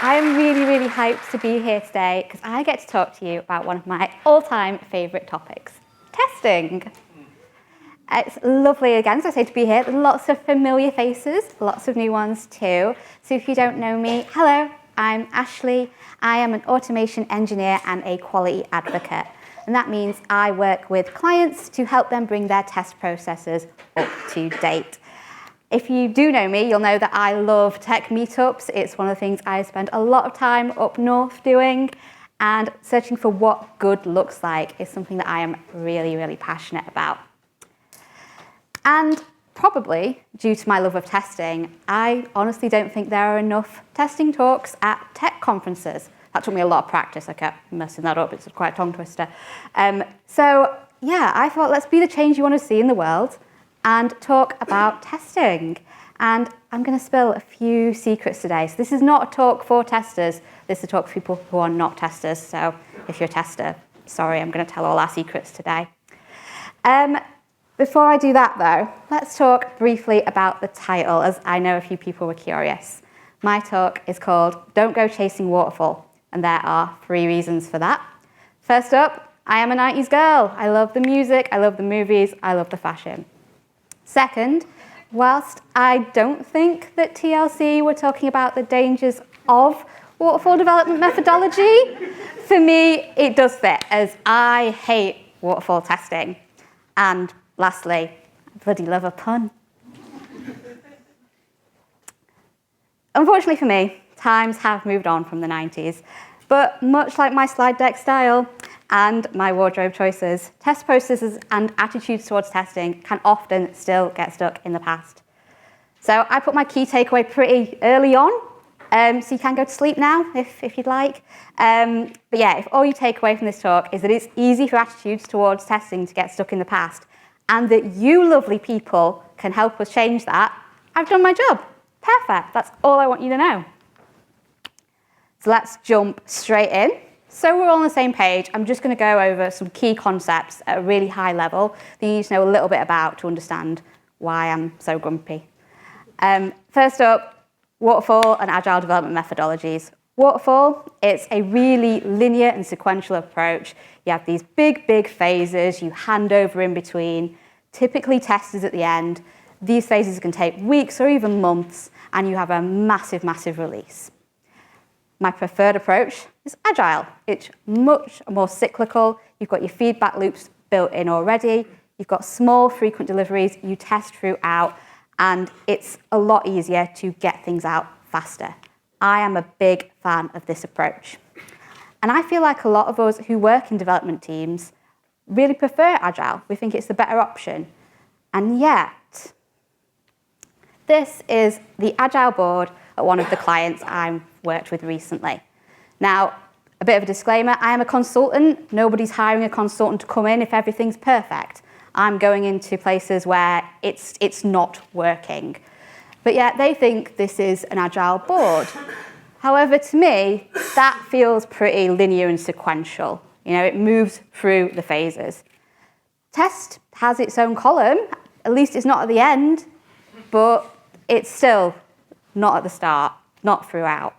I'm really, really hyped to be here today because I get to talk to you about one of my all-time favourite topics, testing. It's lovely again, as I say, to be here. There's lots of familiar faces, lots of new ones too. So if you don't know me, hello, I'm Ashley. I am an automation engineer and a quality advocate. And that means I work with clients to help them bring their test processes up to date. If you do know me, you'll know that I love tech meetups. It's one of the things I spend a lot of time up north doing, and searching for what good looks like is something that I am really, really passionate about. And probably due to my love of testing, I honestly don't think there are enough testing talks at tech conferences. That took me a lot of practice. I kept messing that up. It's quite a tongue twister. So yeah, I thought let's be the change you want to see in the world and talk about testing. And I'm going to spill a few secrets today. So this is not a talk for testers. This is a talk for people who are not testers. So if you're a tester, sorry, I'm going to tell all our secrets today. Before I do that though, let's talk briefly about the title, as I know a few people were curious. My talk is called Don't Go Chasing Waterfall, and there are 3 reasons for that. First up, I am a 90s girl. I love the music, I love the movies, I love the fashion. Second, whilst I don't think that TLC were talking about the dangers of waterfall development methodology, for me, it does fit, as I hate waterfall testing. And lastly, I bloody love a pun. Unfortunately for me, times have moved on from the 90s, but much like my slide deck style and my wardrobe choices, test processes and attitudes towards testing can often still get stuck in the past. So I put my key takeaway pretty early on, so you can go to sleep now if you'd like. But yeah, if all you take away from this talk is that it's easy for attitudes towards testing to get stuck in the past, and that you lovely people can help us change that, I've done my job. Perfect, that's all I want you to know. So let's jump straight in. So we're all on the same page. I'm just going to go over some key concepts at a really high level that you need to know a little bit about to understand why I'm so grumpy. First up, waterfall and agile development methodologies. Waterfall, it's a really linear and sequential approach. You have these big phases, you hand over in between, typically testers at the end. These phases can take weeks or even months, and you have a massive release. My preferred approach is Agile. It's much more cyclical. You've got your feedback loops built in already. You've got small, frequent deliveries you test throughout, and it's a lot easier to get things out faster. I am a big fan of this approach. And I feel like a lot of us who work in development teams really prefer Agile. We think it's the better option. And yet, this is the Agile board at one of the clients I've worked with recently. Now, a bit of a disclaimer, I am a consultant. Nobody's hiring a consultant to come in if everything's perfect. I'm going into places where it's not working. But yet they think this is an Agile board. However, to me, that feels pretty linear and sequential. You know, it moves through the phases. Test has its own column. At least it's not at the end, but it's still not at the start, not throughout.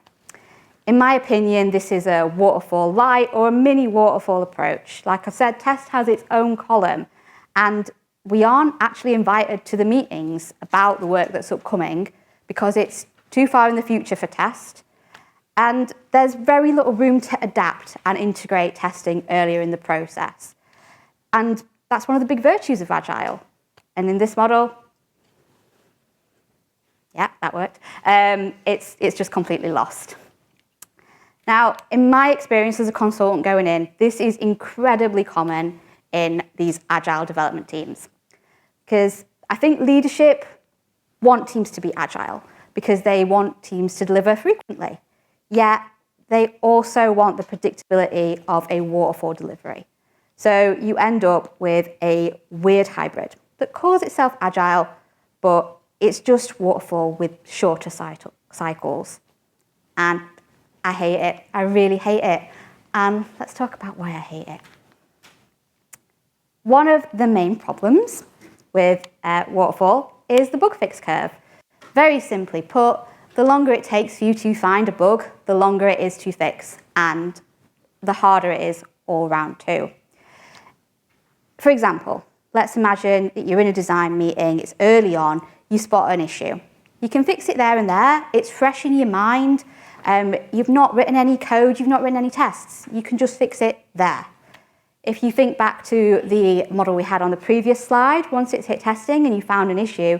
In my opinion, this is a waterfall light or a mini waterfall approach. Like I said, test has its own column, and we aren't actually invited to the meetings about the work that's upcoming because it's too far in the future for test. And there's very little room to adapt and integrate testing earlier in the process. And that's one of the big virtues of Agile. And in this model, yeah, that worked. It's just completely lost. Now, in my experience as a consultant going in, this is incredibly common in these Agile development teams. Because I think leadership want teams to be Agile because they want teams to deliver frequently. Yet they also want the predictability of a waterfall delivery. So you end up with a weird hybrid that calls itself Agile, but it's just waterfall with shorter cycles. And I hate it. I really hate it. And let's talk about why I hate it. One of the main problems with waterfall is the bug fix curve. Very simply put, the longer it takes for you to find a bug, the longer it is to fix, and the harder it is all round too. For example, let's imagine that you're in a design meeting, it's early on, you spot an issue. You can fix it there and there, it's fresh in your mind, you've not written any code, you've not written any tests, you can just fix it there. If you think back to the model we had on the previous slide, once it's hit testing and you found an issue,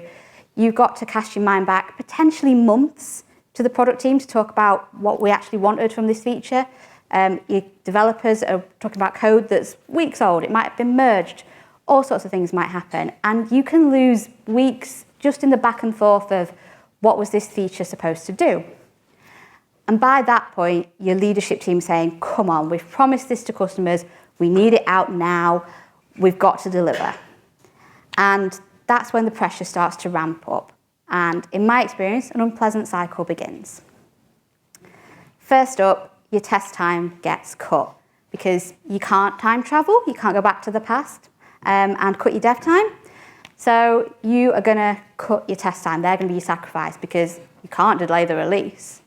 you've got to cast your mind back potentially months to the product team to talk about what we actually wanted from this feature. Your developers are talking about code that's weeks old, it might have been merged, all sorts of things might happen. And you can lose weeks just in the back and forth of what was this feature supposed to do. And by that point, your leadership team saying, come on, we've promised this to customers, we need it out now, we've got to deliver. And that's when the pressure starts to ramp up. And in my experience, an unpleasant cycle begins. First up, your test time gets cut because you can't time travel, you can't go back to the past and cut your dev time. So you are going to cut your test time. They're going to be your sacrifice because you can't delay the release.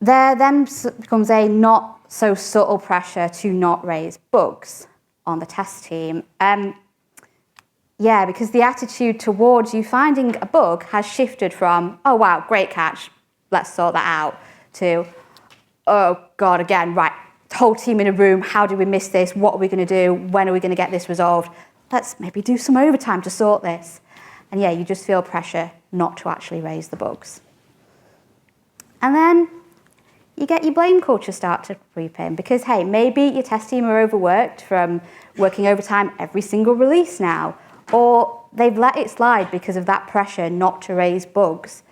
There then becomes a not so subtle pressure to not raise bugs on the test team. Because the attitude towards you finding a bug has shifted from, oh wow, great catch, let's sort that out, to, oh God, again, right, whole team in a room, how did we miss this, what are we going to do, when are we going to get this resolved, let's maybe do some overtime to sort this. And yeah, you just feel pressure not to actually raise the bugs. And then you get your blame culture start to creep in because, hey, maybe your test team are overworked from working overtime every single release now, or they've let it slide because of that pressure not to raise bugs.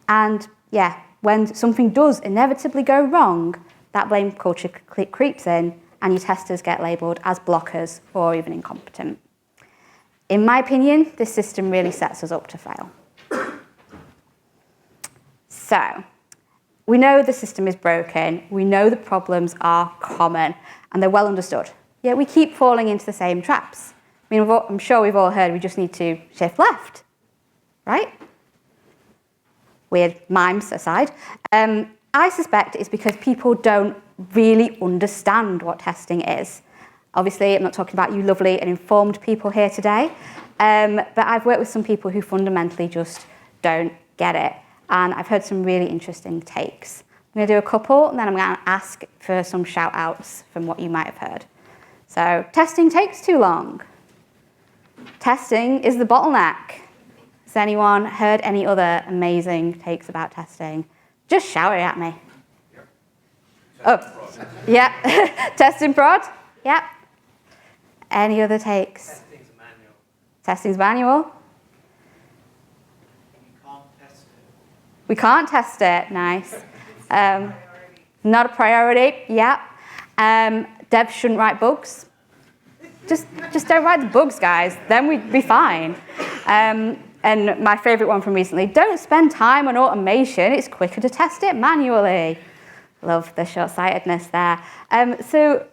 And yeah, when something does inevitably go wrong, that blame culture creeps in and your testers get labelled as blockers or even incompetent. In my opinion, this system really sets us up to fail. So, we know the system is broken, we know the problems are common, and they're well understood. Yet we keep falling into the same traps. I mean, I'm sure we've all heard we just need to shift left, right? Weird mimes aside. I suspect it's because people don't really understand what testing is. Obviously, I'm not talking about you lovely and informed people here today, but I've worked with some people who fundamentally just don't get it. And I've heard some really interesting takes. I'm going to do a couple, and then I'm going to ask for some shout-outs from what you might have heard. So, testing takes too long. Testing is the bottleneck. Has anyone heard any other amazing takes about testing? Just shout it at me. Yep. Oh, yeah. Testing prod? Yep. Any other takes? Testing's manual. Testing's manual? We can't test it, nice. Not a priority, yeah. Devs shouldn't write bugs. Just don't write the bugs, guys, then we'd be fine. And my favorite one from recently, don't spend time on automation, it's quicker to test it manually. Love the short-sightedness there. So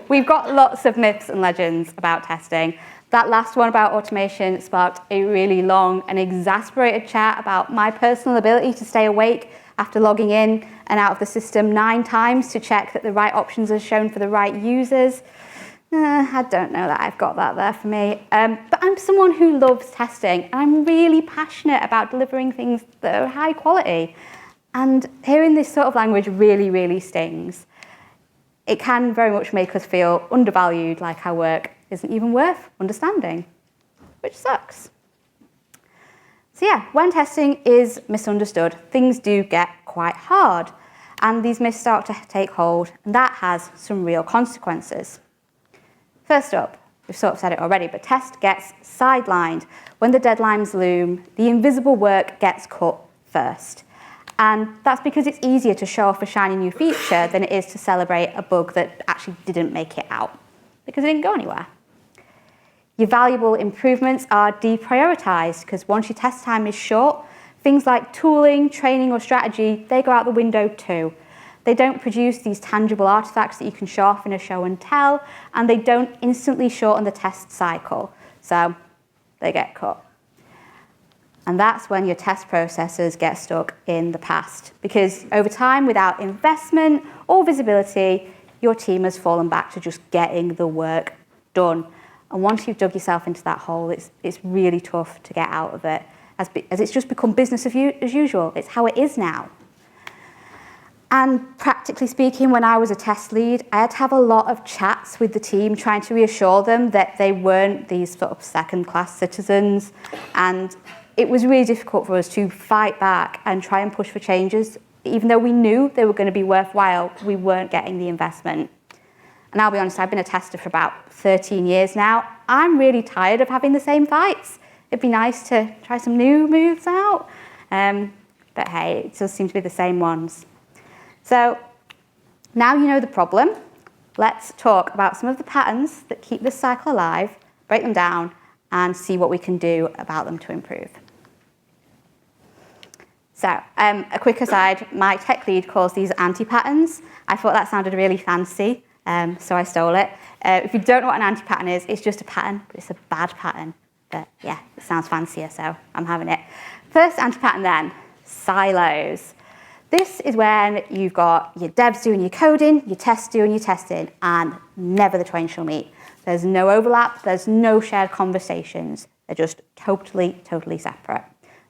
we've got lots of myths and legends about testing. That last one about automation sparked a really long and exasperated chat about my personal ability to stay awake after logging in and out of the system 9 times to check that the right options are shown for the right users. I don't know that I've got that there for me. But I'm someone who loves testing, and I'm really passionate about delivering things that are high quality. And hearing this sort of language really, really stings. It can very much make us feel undervalued, like our work isn't even worth understanding, which sucks. So yeah, when testing is misunderstood, things do get quite hard, and these myths start to take hold, and that has some real consequences. First up, we've sort of said it already, but test gets sidelined. When the deadlines loom, the invisible work gets cut first. And that's because it's easier to show off a shiny new feature than it is to celebrate a bug that actually didn't make it out, because it didn't go anywhere. Your valuable improvements are deprioritized, because once your test time is short, things like tooling, training, or strategy, they go out the window too. They don't produce these tangible artifacts that you can show off in a show and tell, and they don't instantly shorten the test cycle, so they get cut. And that's when your test processes get stuck in the past. Because over time, without investment or visibility, your team has fallen back to just getting the work done. And once you've dug yourself into that hole, it's really tough to get out of it, as it's just become business as usual. It's how it is now. And practically speaking, when I was a test lead, I had to have a lot of chats with the team trying to reassure them that they weren't these sort of second-class citizens. And it was really difficult for us to fight back and try and push for changes. Even though we knew they were going to be worthwhile, we weren't getting the investment. And I'll be honest, I've been a tester for about 13 years now. I'm really tired of having the same fights. It'd be nice to try some new moves out. But hey, it does seem to be the same ones. So now you know the problem. Let's talk about some of the patterns that keep this cycle alive, break them down, and see what we can do about them to improve. So a quick aside, my tech lead calls these anti-patterns. I thought that sounded really fancy, so I stole it. If you don't know what an anti-pattern is, it's just a pattern, but it's a bad pattern. But yeah, it sounds fancier, so I'm having it. First anti-pattern then, silos. This is when you've got your devs doing your coding, your tests doing your testing, and never the twain shall meet. There's no overlap, there's no shared conversations. They're just totally separate.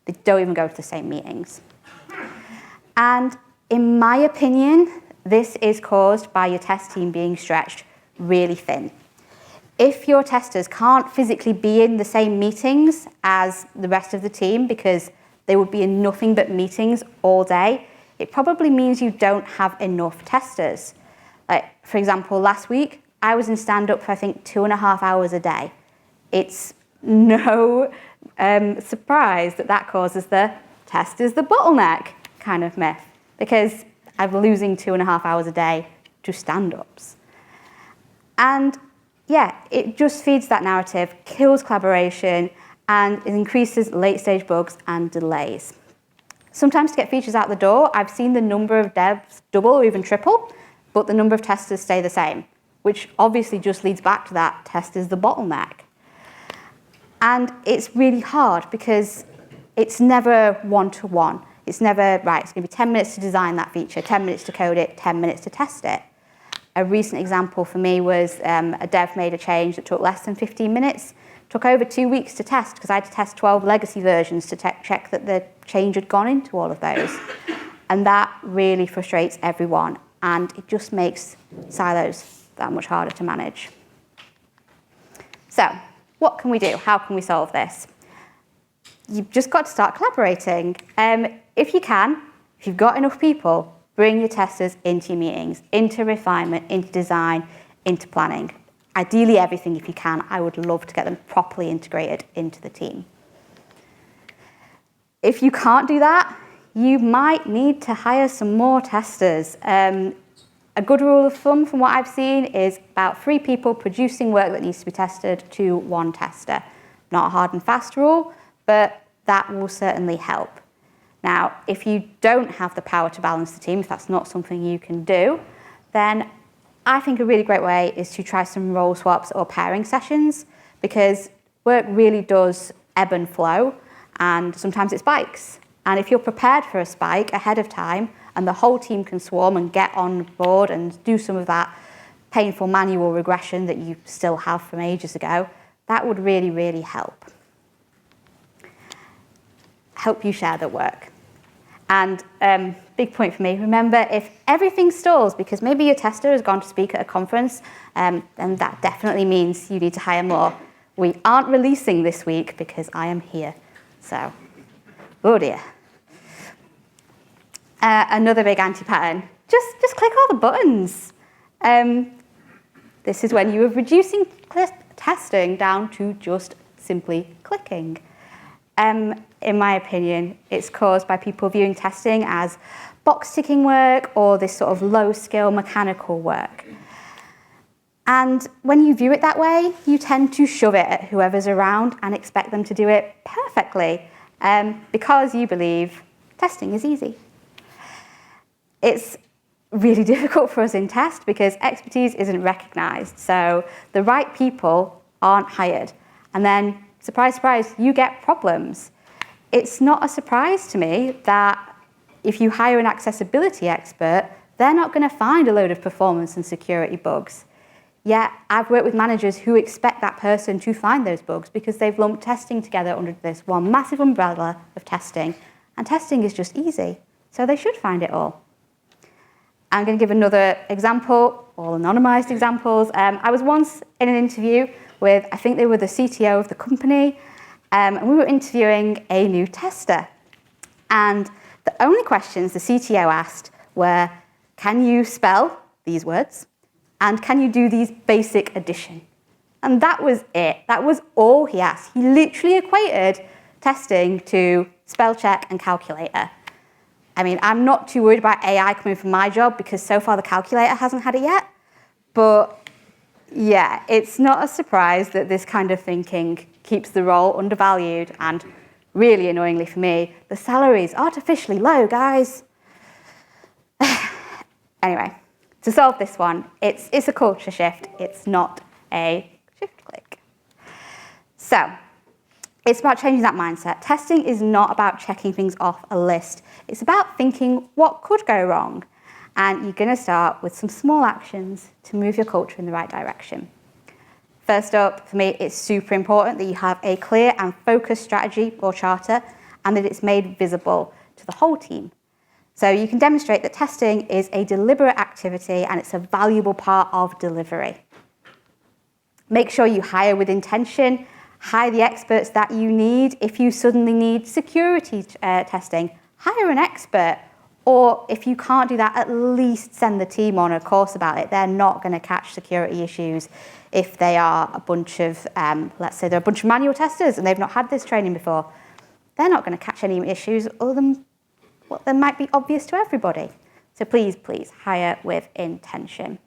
They don't even go to the same meetings. And in my opinion, this is caused by your test team being stretched really thin. If your testers can't physically be in the same meetings as the rest of the team because they would be in nothing but meetings all day, it probably means you don't have enough testers. Like, for example, last week, I was in stand-up for, I think, 2.5 hours a day. It's no surprise that causes the test is the bottleneck kind of myth, because I'm losing 2.5 hours a day to stand-ups. And yeah, it just feeds that narrative, kills collaboration, and it increases late-stage bugs and delays. Sometimes to get features out the door, I've seen the number of devs double or even triple, but the number of testers stay the same, which obviously just leads back to that test is the bottleneck. And it's really hard because it's never one-to-one. It's never, right, it's going to be 10 minutes to design that feature, 10 minutes to code it, 10 minutes to test it. A recent example for me was a dev made a change that took less than 15 minutes. Took over 2 weeks to test because I had to test 12 legacy versions to check that the change had gone into all of those. And that really frustrates everyone, and it just makes silos that much harder to manage. So, what can we do? How can we solve this? You've just got to start collaborating. If you can, if you've got enough people, bring your testers into your meetings, into refinement, into design, into planning. Ideally everything if you can. I would love to get them properly integrated into the team. If you can't do that, you might need to hire some more testers. A good rule of thumb from what I've seen is about 3 people producing work that needs to be tested to 1 tester. Not a hard and fast rule, but that will certainly help. Now, if you don't have the power to balance the team, if that's not something you can do, then I think a really great way is to try some role swaps or pairing sessions, because work really does ebb and flow, and sometimes it spikes. And if you're prepared for a spike ahead of time and the whole team can swarm and get on board and do some of that painful manual regression that you still have from ages ago, that would really, really help. Help you share the work. And big point for me, remember, if everything stalls because maybe your tester has gone to speak at a conference, then that definitely means you need to hire more. We aren't releasing this week because I am here. So, oh dear. Another big anti-pattern, just click all the buttons. This is when you are reducing testing down to just simply clicking. In my opinion, it's caused by people viewing testing as box-ticking work or this sort of low-skill mechanical work. And when you view it that way, you tend to shove it at whoever's around and expect them to do it perfectly, because you believe testing is easy. It's really difficult for us in test because expertise isn't recognized, so the right people aren't hired. And then, surprise, surprise, you get problems. it's not a surprise to me that if you hire an accessibility expert, they're not going to find a load of performance and security bugs. Yet I've worked with managers who expect that person to find those bugs because they've lumped testing together under this one massive umbrella of testing, and testing is just easy, so they should find it all. I'm going to give another example, all anonymized examples. I was once in an interview with, I think they were the CTO of the company, and we were interviewing a new tester. And the only questions the CTO asked were, can you spell these words? And can you do these basic addition? And that was it. That was all he asked. He literally equated testing to spell check and calculator. I mean, I'm not too worried about AI coming from my job because so far the calculator hasn't had it yet. But yeah, it's not a surprise that this kind of thinking keeps the role undervalued, and really annoyingly for me, the salary is artificially low, guys. Anyway, to solve this one, it's a culture shift. It's not a shift click. So it's about changing that mindset. Testing is not about checking things off a list. It's about thinking what could go wrong. And you're going to start with some small actions to move your culture in the right direction. First up, for me, it's super important that you have a clear and focused strategy or charter and that it's made visible to the whole team. So you can demonstrate that testing is a deliberate activity and it's a valuable part of delivery. Make sure you hire with intention, hire the experts that you need. If you suddenly need security testing, hire an expert. Or if you can't do that, at least send the team on a course about it. They're not going to catch security issues if they are a bunch of, let's say they're a bunch of manual testers and they've not had this training before. They're not going to catch any issues other than what that might be obvious to everybody. So please, please hire with intention.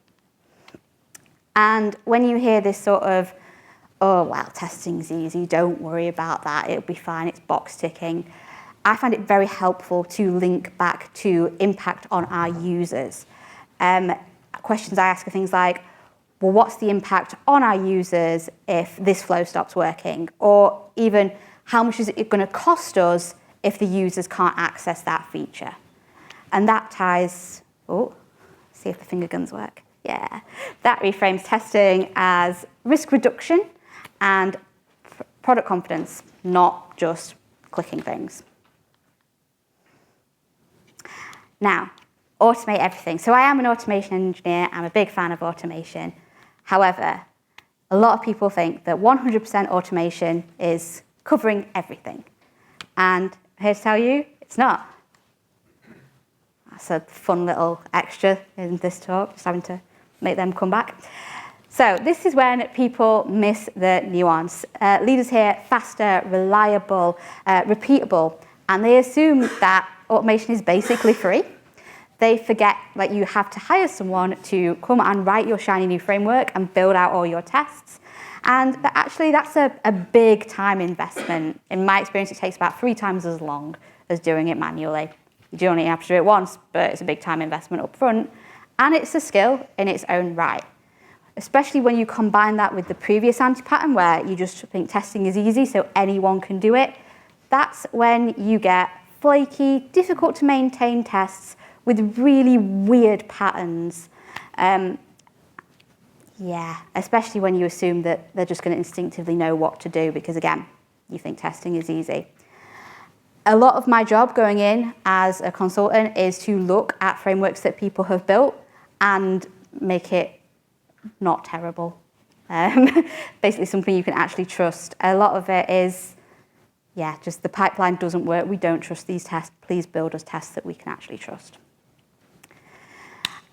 And when you hear this sort of, oh, well, testing's easy, don't worry about that, it'll be fine, it's box ticking, I find it very helpful to link back to impact on our users. Questions I ask are things like, well, what's the impact on our users if this flow stops working? Or even, how much is it going to cost us if the users can't access that feature? And that ties, see if the finger guns work. Yeah, that reframes testing as risk reduction and product confidence, not just clicking things. Now, automate everything. So I am an automation engineer. I'm a big fan of automation. However, a lot of people think that 100% automation is covering everything. And I'm here to tell you, it's not. That's a fun little extra in this talk, just having to make them come back. So this is when people miss the nuance. Leaders hear faster, reliable, repeatable, and they assume that automation is basically free. They forget that you have to hire someone to come and write your shiny new framework and build out all your tests. And actually, that's a big time investment. In my experience, it takes about 3 times as long as doing it manually. You do only have to do it once, but it's a big time investment up front. And it's a skill in its own right, especially when you combine that with the previous anti-pattern where you just think testing is easy, so anyone can do it. That's when you get flaky, difficult to maintain tests with really weird patterns. Especially when you assume that they're just going to instinctively know what to do because, again, you think testing is easy. A lot of my job going in as a consultant is to look at frameworks that people have built and make it not terrible. Basically something you can actually trust. A lot of it is, just the pipeline doesn't work. We don't trust these tests. Please build us tests that we can actually trust.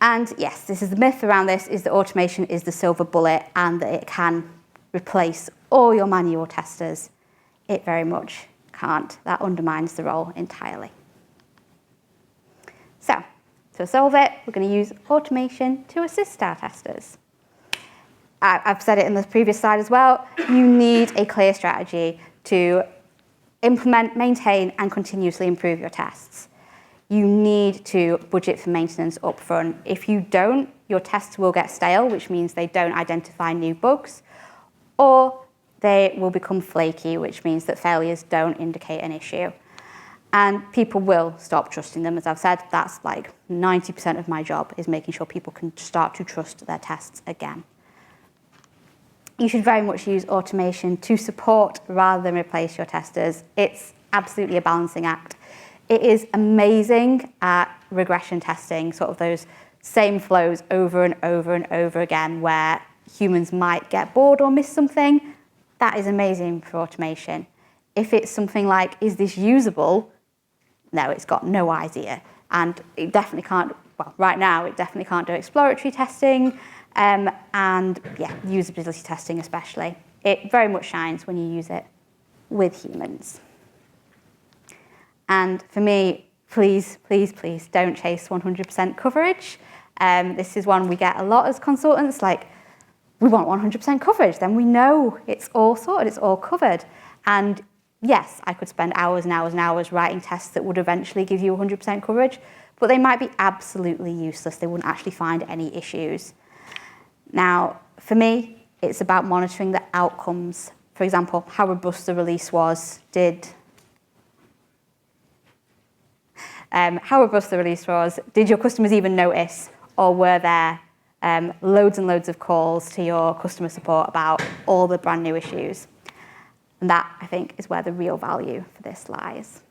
And yes, this is the myth around this, is that automation is the silver bullet and that it can replace all your manual testers. It very much can't. That undermines the role entirely. So, to solve it, we're going to use automation to assist our testers. I've said it in the previous slide as well. You need a clear strategy to implement, maintain, and continuously improve your tests. You need to budget for maintenance up front. If you don't, your tests will get stale, which means they don't identify new bugs, or they will become flaky, which means that failures don't indicate an issue. And people will stop trusting them. As I've said, that's like 90% of my job is making sure people can start to trust their tests again. You should very much use automation to support rather than replace your testers. It's absolutely a balancing act. It is amazing at regression testing, sort of those same flows over and over and over again where humans might get bored or miss something. That is amazing for automation. If it's something like, is this usable? No, it's got no idea. And it definitely can't, well, right now, it definitely can't do exploratory testing, and yeah, usability testing especially. It very much shines when you use it with humans. And for me, please, please, please don't chase 100% coverage. This is one we get a lot as consultants, like, we want 100% coverage, then we know it's all sorted, it's all covered. And yes, I could spend hours and hours and hours writing tests that would eventually give you 100% coverage, but they might be absolutely useless. They wouldn't actually find any issues. Now, for me, it's about monitoring the outcomes. For example, how robust the release was. Did your customers even notice, or were there loads and loads of calls to your customer support about all the brand new issues? And that, I think, is where the real value for this lies.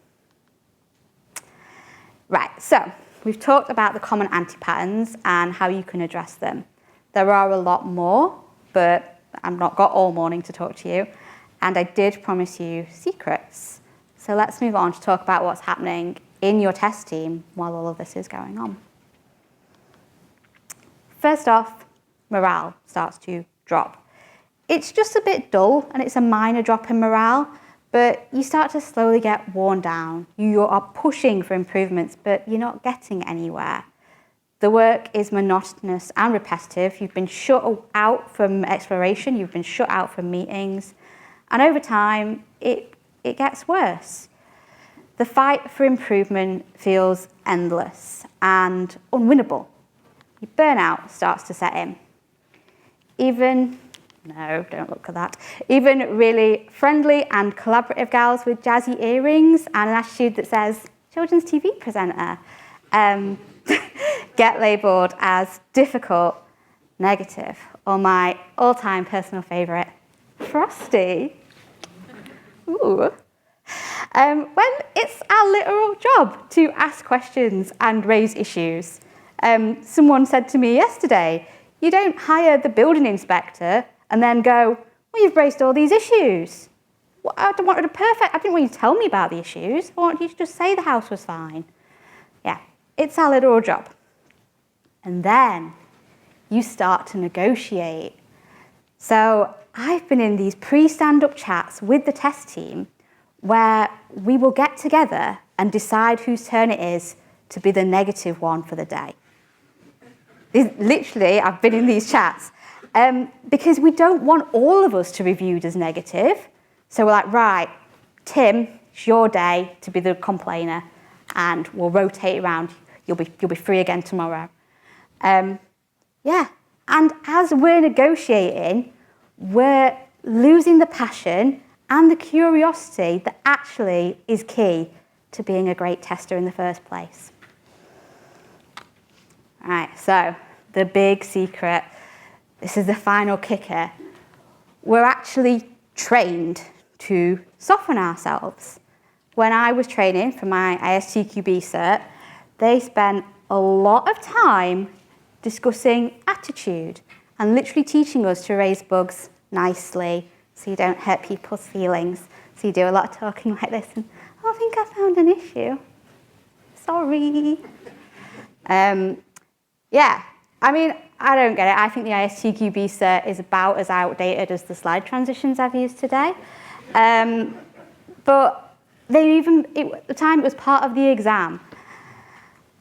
Right, so we've talked about the common anti-patterns and how you can address them. There are a lot more, but I've not got all morning to talk to you. And I did promise you secrets. So let's move on to talk about what's happening in your test team while all of this is going on. First off, morale starts to drop. It's just a bit dull and it's a minor drop in morale, but you start to slowly get worn down. You are pushing for improvements, but you're not getting anywhere. The work is monotonous and repetitive. You've been shut out from exploration, you've been shut out from meetings, and over time, it gets worse. The fight for improvement feels endless and unwinnable. Your burnout starts to set in. No, don't look at that. Even really friendly and collaborative gals with jazzy earrings and an attitude that says, children's TV presenter, get labelled as difficult, negative, or my all-time personal favourite, frosty. Ooh. When it's our literal job to ask questions and raise issues. Someone said to me yesterday, you don't hire the building inspector and then go, well, you've raised all these issues. Well, I didn't want you to tell me about the issues. I want you to just say the house was fine. Yeah, it's our literal job. And then you start to negotiate. So I've been in these pre-stand-up chats with the test team where we will get together and decide whose turn it is to be the negative one for the day. Literally, I've been in these chats because we don't want all of us to be viewed as negative. So we're like, right, Tim, it's your day to be the complainer, and we'll rotate around. You'll be free again tomorrow. Yeah, and as we're negotiating, we're losing the passion and the curiosity that actually is key to being a great tester in the first place. All right, so the big secret, this is the final kicker. We're actually trained to soften ourselves. When I was training for my ISTQB cert, they spent a lot of time discussing attitude and literally teaching us to raise bugs nicely so you don't hurt people's feelings. So you do a lot of talking like this and, oh, I think I found an issue. Sorry. Yeah, I mean, I don't get it. I think the ISTQB cert is about as outdated as the slide transitions I've used today. But at the time, it was part of the exam.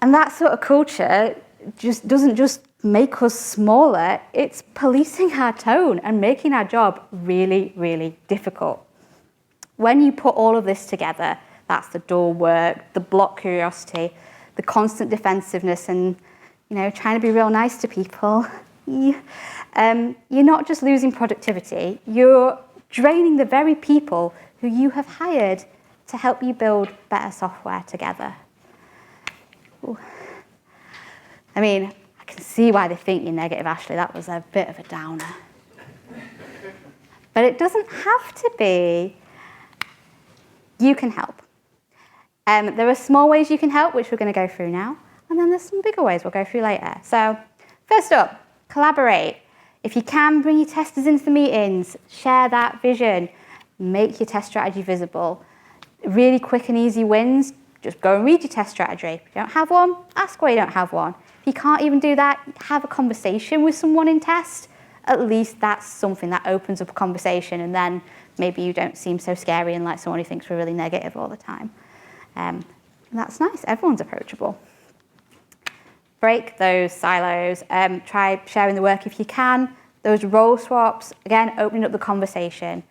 And that sort of culture doesn't just make us smaller, it's policing our tone and making our job really, really difficult. When you put all of this together, that's the dull work, the block curiosity, the constant defensiveness and, trying to be real nice to people, you're not just losing productivity, you're draining the very people who you have hired to help you build better software together. Ooh. I mean, I can see why they think you're negative, Ashley. That was a bit of a downer. But it doesn't have to be. You can help. There are small ways you can help, which we're going to go through now. And then there's some bigger ways we'll go through later. So first up, collaborate. If you can, bring your testers into the meetings. Share that vision. Make your test strategy visible. Really quick and easy wins. Just go and read your test strategy. If you don't have one, ask why you don't have one. If you can't even do that, have a conversation with someone in test. At least that's something that opens up a conversation, and then maybe you don't seem so scary and like someone who thinks we're really negative all the time. That's nice. Everyone's approachable. Break those silos. Try sharing the work if you can. Those role swaps, again, opening up the conversation.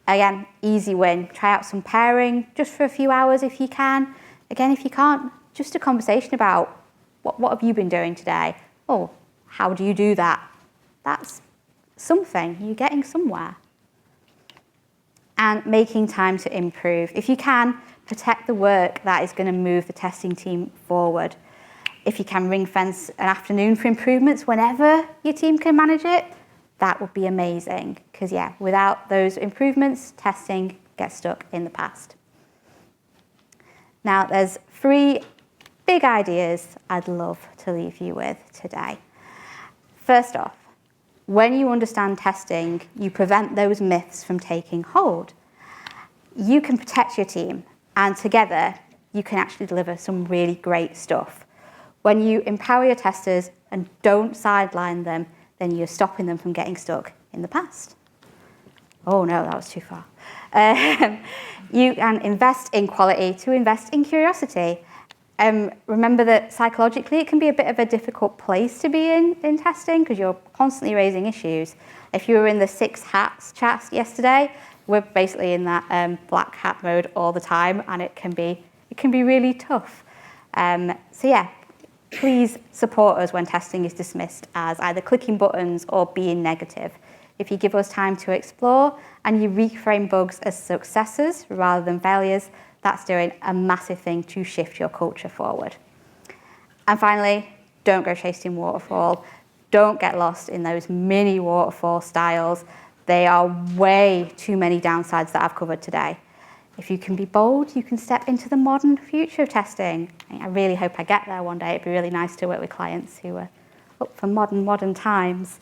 Again, easy win. Try out some pairing just for a few hours if you can. Again, if you can't, just a conversation about what have you been doing today? Oh, how do you do that? That's something. You're getting somewhere. And making time to improve. If you can, protect the work that is going to move the testing team forward. If you can ring fence an afternoon for improvements whenever your team can manage it, that would be amazing. Because yeah, without those improvements, testing gets stuck in the past. Now, there's 3 big ideas I'd love to leave you with today. First off, when you understand testing, you prevent those myths from taking hold. You can protect your team, and together, you can actually deliver some really great stuff. When you empower your testers and don't sideline them, then you're stopping them from getting stuck in the past. Oh no, that was too far. You can invest in quality to invest in curiosity. Remember that psychologically it can be a bit of a difficult place to be in testing because you're constantly raising issues. If you were in the 6 hats chat yesterday, we're basically in that black hat mode all the time, and it can be really tough. So yeah, please support us when testing is dismissed as either clicking buttons or being negative. If you give us time to explore and you reframe bugs as successes rather than failures, that's doing a massive thing to shift your culture forward. And finally, don't go chasing waterfall. Don't get lost in those mini waterfall styles. They are way too many downsides that I've covered today. If you can be bold, you can step into the modern future of testing. I really hope I get there one day. It'd be really nice to work with clients who are up for modern times.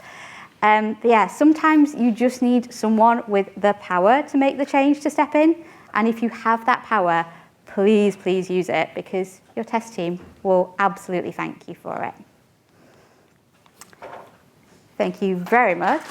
But yeah, sometimes you just need someone with the power to make the change to step in. And if you have that power, please use it, because your test team will absolutely thank you for it. Thank you very much.